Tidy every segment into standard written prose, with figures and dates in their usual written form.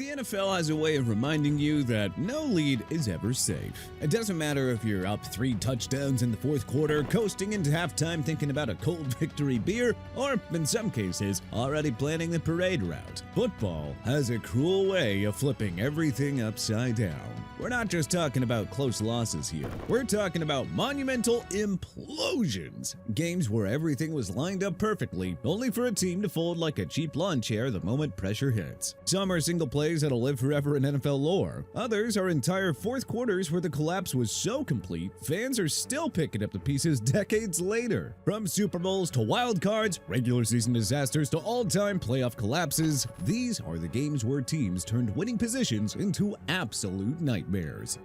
The NFL has a way of reminding you that no lead is ever safe. It doesn't matter if you're up 3 touchdowns in the fourth quarter, coasting into halftime thinking about a cold victory beer, or, in some cases, already planning the parade route. Football has a cruel way of flipping everything upside down. We're not just talking about close losses here. We're talking about monumental implosions. Games where everything was lined up perfectly, only for a team to fold like a cheap lawn chair the moment pressure hits. Some are single plays that'll live forever in NFL lore. Others are entire fourth quarters where the collapse was so complete, fans are still picking up the pieces decades later. From Super Bowls to wild cards, regular season disasters to all-time playoff collapses, these are the games where teams turned winning positions into absolute nightmares.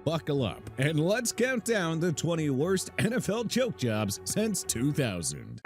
Buckle up and let's count down the 20 worst NFL choke jobs since 2000.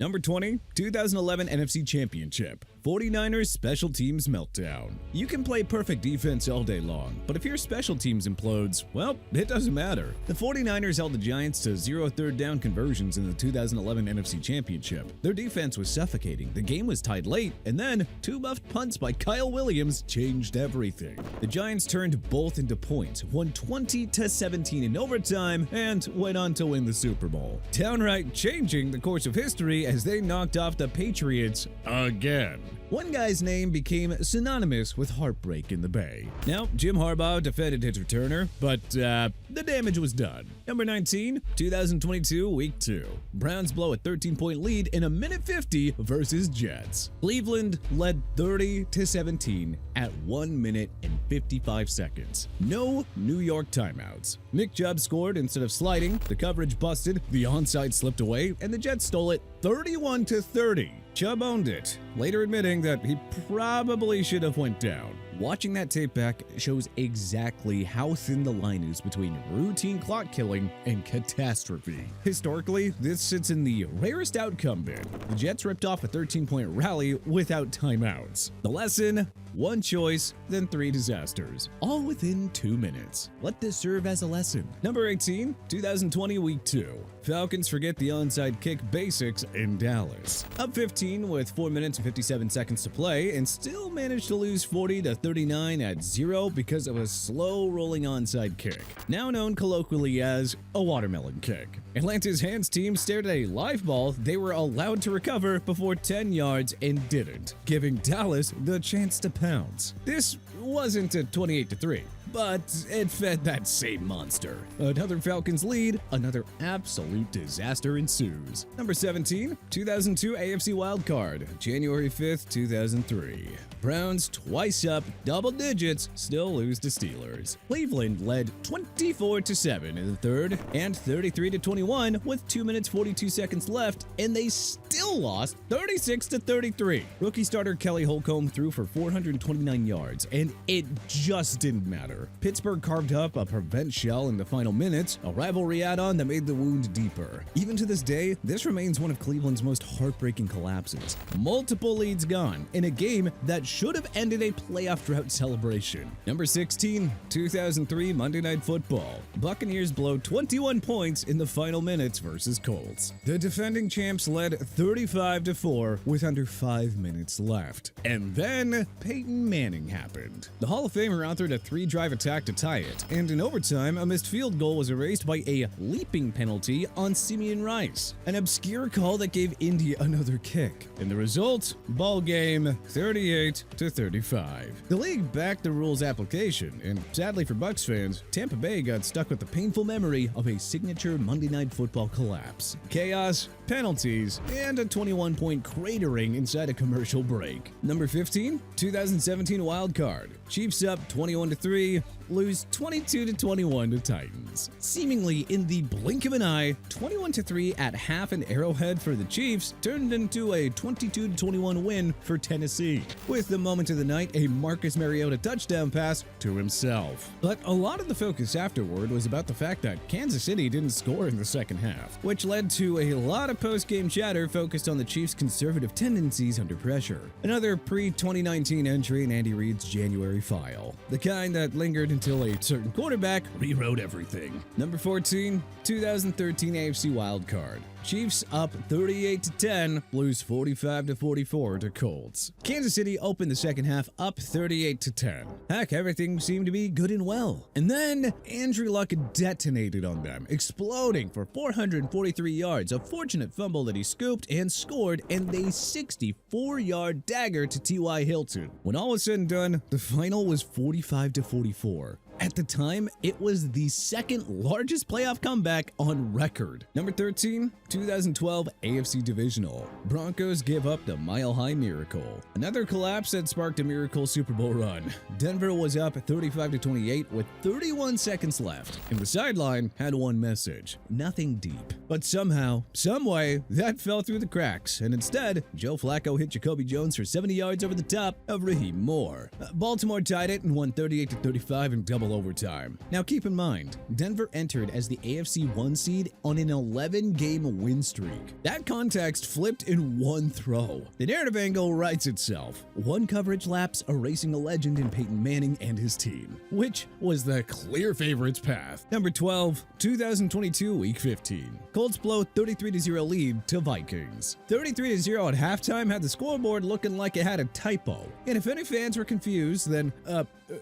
Number 20, 2011 NFC Championship. 49ers Special Teams Meltdown. You can play perfect defense all day long, but if your special teams implodes, well, it doesn't matter. The 49ers held the Giants to 0 third down conversions in the 2011 NFC Championship. Their defense was suffocating, the game was tied late, and then 2 muffed punts by Kyle Williams changed everything. The Giants turned both into points, won 20-17 in overtime, and went on to win the Super Bowl, downright changing the course of history as they knocked off the Patriots again. One guy's name became synonymous with heartbreak in the Bay. Now, Jim Harbaugh defended his returner, but the damage was done. Number 19, 2022 Week 2. Browns blow a 13-point lead in a minute 50 versus Jets. Cleveland led 30-17 at 1 minute and 55 seconds. No New York timeouts. Nick Chubb scored instead of sliding, the coverage busted, the onside slipped away, and the Jets stole it 31-30. Chubb owned it, later admitting that he probably should have went down. Watching that tape back shows exactly how thin the line is between routine clock killing and catastrophe. Historically, this sits in the rarest outcome bin. The Jets ripped off a 13-point rally without timeouts. The lesson? 1 choice, then 3 disasters, all within 2 minutes. Let this serve as a lesson. Number 18, 2020 Week 2. Falcons forget the onside kick basics in Dallas. Up 15 with 4 minutes and 57 seconds to play and still managed to lose 40-39 at 0 because of a slow rolling onside kick, now known colloquially as a watermelon kick. Atlanta's hands team stared at a live ball they were allowed to recover before 10 yards and didn't, giving Dallas the chance to pounce. This wasn't a 28-3. But it fed that same monster. Another Falcons lead, another absolute disaster ensues. Number 17, 2002 AFC Wildcard, January 5th, 2003. Browns twice up, double digits, still lose to Steelers. Cleveland led 24-7 in the third and 33-21 with 2 minutes 42 seconds left, and they still lost 36-33. Rookie starter Kelly Holcomb threw for 429 yards, and it just didn't matter. Pittsburgh carved up a prevent shell in the final minutes, a rivalry add-on that made the wound deeper. Even to this day, this remains one of Cleveland's most heartbreaking collapses. Multiple leads gone in a game that should have ended a playoff drought celebration. Number 16, 2003 Monday Night Football. Buccaneers blow 21 points in the final minutes versus Colts. The defending champs led 35-4 with under 5 minutes left. And then Peyton Manning happened. The Hall of Famer authored a 3-drive attack to tie it, and in overtime, a missed field goal was erased by a leaping penalty on Simeon Rice, an obscure call that gave Indy another kick. And the result? Ball game 38-35. The league backed the rules application, and sadly for Bucs fans, Tampa Bay got stuck with the painful memory of a signature Monday Night Football collapse. Chaos, penalties, and a 21-point cratering inside a commercial break. Number 15, 2017 Wild Card. Chiefs up 21-3, lose 22-21 to Titans. Seemingly in the blink of an eye, 21-3 at half in Arrowhead for the Chiefs turned into a 22-21 win for Tennessee, with the moment of the night a Marcus Mariota touchdown pass to himself. But a lot of the focus afterward was about the fact that Kansas City didn't score in the second half, which led to a lot of post-game chatter focused on the Chiefs' conservative tendencies under pressure. Another pre-2019 entry in Andy Reid's January file, the kind that lingered until a certain quarterback rewrote everything. Number 14, 2013 AFC Wildcard. Chiefs up 38-10, lose 45-44 to Colts. Kansas City opened the second half up 38-10. Heck, everything seemed to be good and well. And then Andrew Luck detonated on them, exploding for 443 yards, a fortunate fumble that he scooped and scored, and a 64-yard dagger to T.Y. Hilton. When all was said and done, the final was 45-44. At the time, it was the second largest playoff comeback on record. Number 13, 2012 AFC Divisional. Broncos give up the Mile High Miracle. Another collapse that sparked a miracle Super Bowl run. Denver was up 35-28 with 31 seconds left, and the sideline had one message: nothing deep. But somehow, someway, that fell through the cracks, and instead, Joe Flacco hit Jacoby Jones for 70 yards over the top of Raheem Moore. Baltimore tied it and won 38-35 in double overtime. Now keep in mind, Denver entered as the AFC 1 seed on an 11-game win streak. That context flipped in one throw. The narrative angle writes itself. One coverage lapse erasing a legend in Peyton Manning and his team, which was the clear favorite's path. Number 12, 2022 Week 15. Colts blow 33-0 lead to Vikings. 33-0 at halftime had the scoreboard looking like it had a typo. And if any fans were confused, then,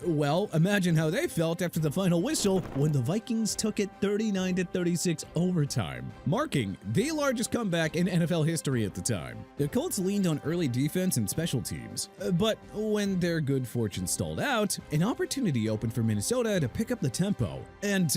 well, imagine how they felt after the final whistle when the Vikings took it 39-36 overtime, marking the largest comeback in NFL history at the time. The Colts leaned on early defense and special teams, but when their good fortune stalled out, an opportunity opened for Minnesota to pick up the tempo, and,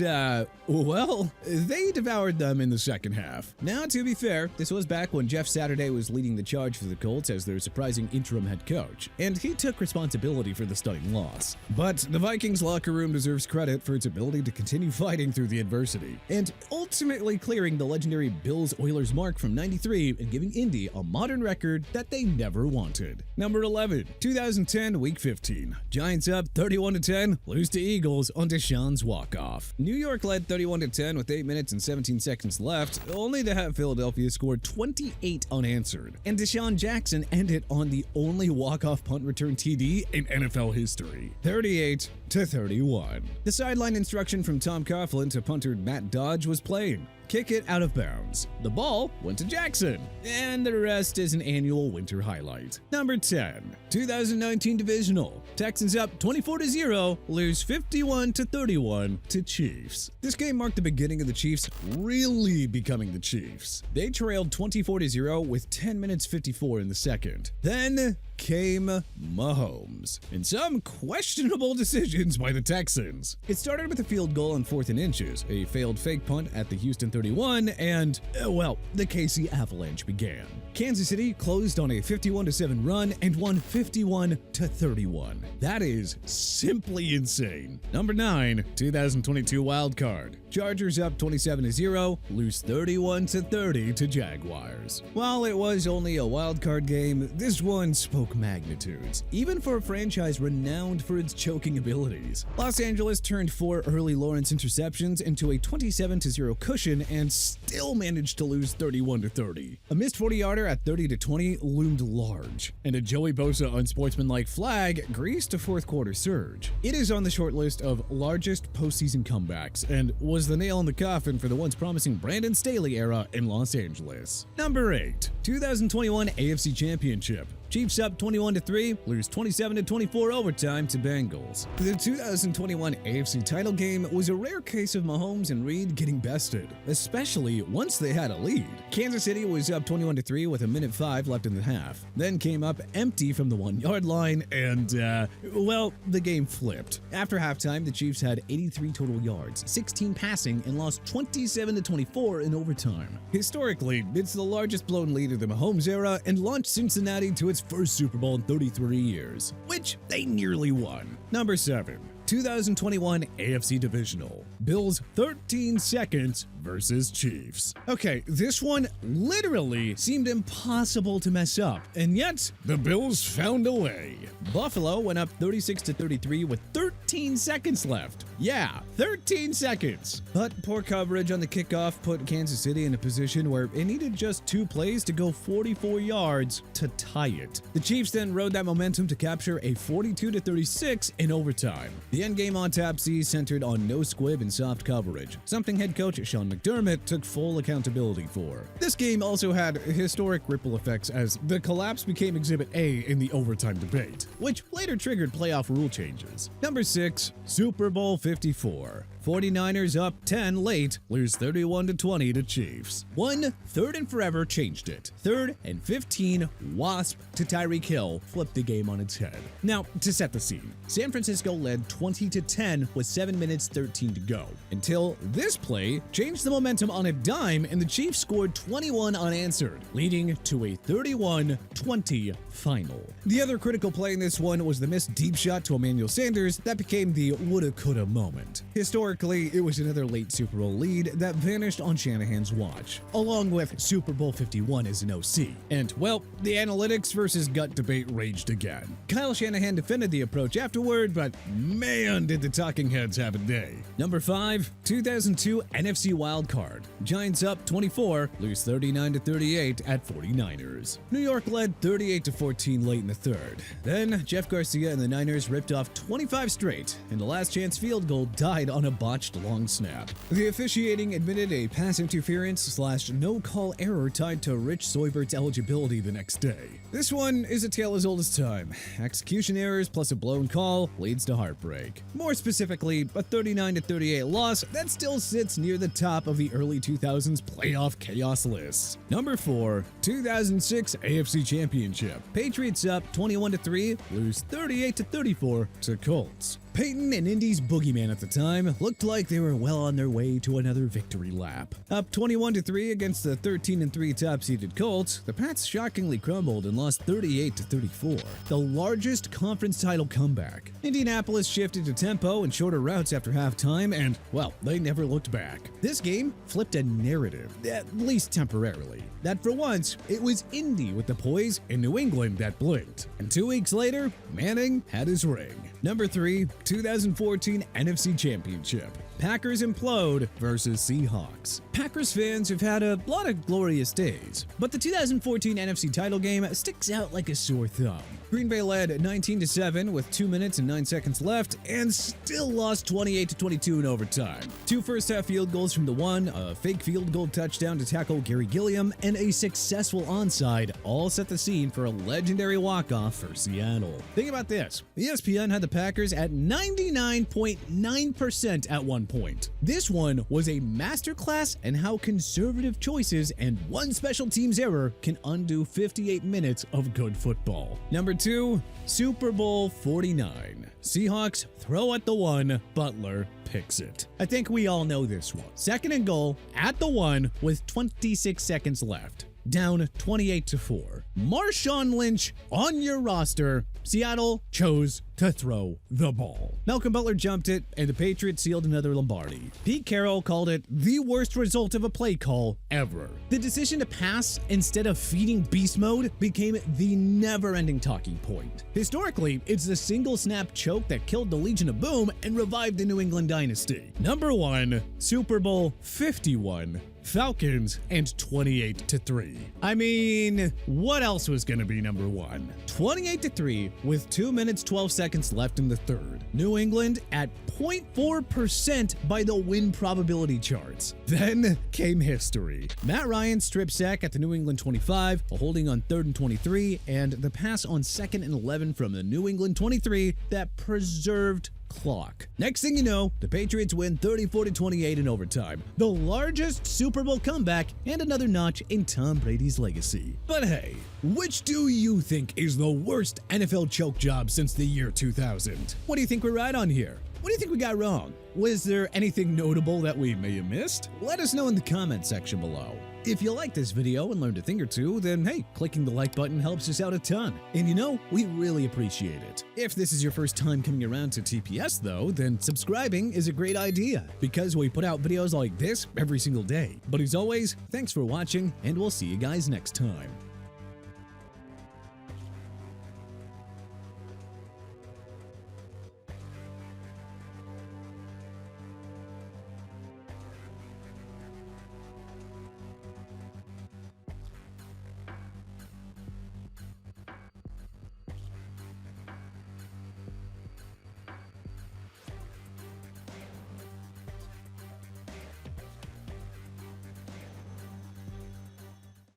well, they devoured them in the second half. Now, to be fair, this was back when Jeff Saturday was leading the charge for the Colts as their surprising interim head coach, and he took responsibility for the stunning loss. But the Vikings locker room deserves credit for its ability to continue fighting through the adversity, and ultimately clearing the legendary Bills-Oilers mark from '93 and giving Indy a modern record that they never wanted. Number 11, 2010 Week 15. Giants up 31-10, lose to Eagles on Deshaun's walk-off. New York led 31-10 with 8 minutes and 17 seconds left, only to have Philadelphia score 28 unanswered, and Deshaun Jackson ended on the only walk-off punt return TD in NFL history. 38-31. The sideline instruction from Tom Coughlin to punter Matt Dodge was plain: kick it out of bounds. The ball went to Jackson, and the rest is an annual winter highlight. Number 10, 2019 Divisional. Texans up 24-0, lose 51-31 to Chiefs. This game marked the beginning of the Chiefs really becoming the Chiefs. They trailed 24-0 with 10 minutes 54 in the second. Then came Mahomes, and some questionable decisions by the Texans. It started with a field goal on 4th and inches, a failed fake punt at the Houston 31, and, well, the KC Avalanche began. Kansas City closed on a 51-7 run and won 51-31. That is simply insane. Number 9, 2022 Wild Card. Chargers up 27-0, lose 31-30 to Jaguars. While it was only a wild card game, this one spoke magnitudes, even for a franchise renowned for its choking abilities. Los Angeles turned 4 early Lawrence interceptions into a 27-0 cushion and still managed to lose 31-30. A missed 40-yarder at 30-20 loomed large, and a Joey Bosa unsportsmanlike flag greased a fourth quarter surge. It is on the short list of largest postseason comebacks and was the nail in the coffin for the once promising Brandon Staley era in Los Angeles. Number 8, 2021 AFC Championship. Chiefs up 21-3, lose 27-24 overtime to Bengals. The 2021 AFC title game was a rare case of Mahomes and Reed getting bested, especially once they had a lead. Kansas City was up 21-3 with 1:05 left in the half, then came up empty from the 1-yard line and, well, the game flipped. After halftime, the Chiefs had 83 total yards, 16 passing, and lost 27-24 in overtime. Historically, it's the largest blown lead of the Mahomes era and launched Cincinnati to its first Super Bowl in 33 years, which they nearly won. Number 7, 2021 AFC Divisional. Bills 13 seconds versus Chiefs. Okay, this one literally seemed impossible to mess up, and yet the Bills found a way. Buffalo went up 36-33 with 13 seconds left. Yeah, 13 seconds. But poor coverage on the kickoff put Kansas City in a position where it needed just 2 plays to go 44 yards to tie it. The Chiefs then rode that momentum to capture a 42-36 in overtime. The endgame autopsy centered on no squib and soft coverage, something head coach Sean Sean McDermott took full accountability for. This game also had historic ripple effects as the collapse became Exhibit A in the overtime debate, which later triggered playoff rule changes. Number 6, Super Bowl 54. 49ers up 10 late, lose 31-20 to Chiefs. 1 third and forever changed it. 3rd and 15, Wasp to Tyreek Hill flipped the game on its head. Now, to set the scene, San Francisco led 20-10 with 7 minutes 13 to go, until this play changed the momentum on a dime and the Chiefs scored 21 unanswered, leading to a 31-20 final. The other critical play in this one was the missed deep shot to Emmanuel Sanders that became the woulda-coulda moment. Historically, it was another late Super Bowl lead that vanished on Shanahan's watch, along with Super Bowl 51 as an OC. And, well, the analytics versus gut debate raged again. Kyle Shanahan defended the approach afterward, but man, did the talking heads have a day. Number 5, 2002 NFC Wild Card. Giants up 24, lose 39-38 at 49ers. New York led 38-14 late in the third. Then, Jeff Garcia and the Niners ripped off 25 straight, and the last chance field goal died on a botched long snap. The officiating admitted a pass interference / no-call error tied to Rich Soibert's eligibility the next day. This one is a tale as old as time. Execution errors plus a blown call leads to heartbreak. More specifically, a 39-38 loss that still sits near the top of the early 2000s playoff chaos lists. Number 4, 2006 AFC Championship. Patriots up 21-3, lose 38-34 to Colts. Peyton and Indy's boogeyman at the time looked like they were well on their way to another victory lap. Up 21-3 against the 13-3 top-seeded Colts, the Pats shockingly crumbled and lost 38-34, the largest conference title comeback. Indianapolis shifted to tempo and shorter routes after halftime, and, well, they never looked back. This game flipped a narrative, at least temporarily, that for once, it was Indy with the poise and New England that blinked. And 2 weeks later, Manning had his ring. Number 3, 2014 NFC Championship. Packers implode versus Seahawks. Packers fans have had a lot of glorious days, but the 2014 NFC title game sticks out like a sore thumb. Green Bay led 19-7 with 2 minutes and 9 seconds left and still lost 28-22 in overtime. 2 first-half field goals from the one, a fake field goal touchdown to tackle Gary Gilliam, and a successful onside all set the scene for a legendary walk-off for Seattle. Think about this. ESPN had the Packers at 99.9% at one point. This one was a masterclass in how conservative choices and one special teams error can undo 58 minutes of good football. Number 2, Super Bowl 49. Seahawks throw at the one, Butler picks it. I think we all know this one. 2nd and goal at the one with 26 seconds left. Down 28-4. Marshawn Lynch on your roster. Seattle chose to throw the ball. Malcolm Butler jumped it, and the Patriots sealed another Lombardi. Pete Carroll called it the worst result of a play call ever. The decision to pass instead of feeding beast mode became the never-ending talking point. Historically, it's the single snap choke that killed the Legion of Boom and revived the New England dynasty. Number 1, Super Bowl 51. Falcons and 28-3. I mean, what else was gonna be number 1? 28-3 with 2 minutes 12 seconds left in the third. New England at 0.4% by the win probability charts. Then came history. Matt Ryan's strip sack at the New England 25, a holding on 3rd and 23, and the pass on 2nd and 11 from the New England 23 that preserved clock. Next thing you know, the Patriots win 34-28 in overtime, the largest Super Bowl comeback and another notch in Tom Brady's legacy. But hey, which do you think is the worst NFL choke job since the year 2000? What do you think we're right on here? What do you think we got wrong? Was there anything notable that we may have missed? Let us know in the comment section below. If you liked this video and learned a thing or two, then hey, clicking the like button helps us out a ton. And you know, we really appreciate it. If this is your first time coming around to TPS though, then subscribing is a great idea because we put out videos like this every single day. But as always, thanks for watching and we'll see you guys next time.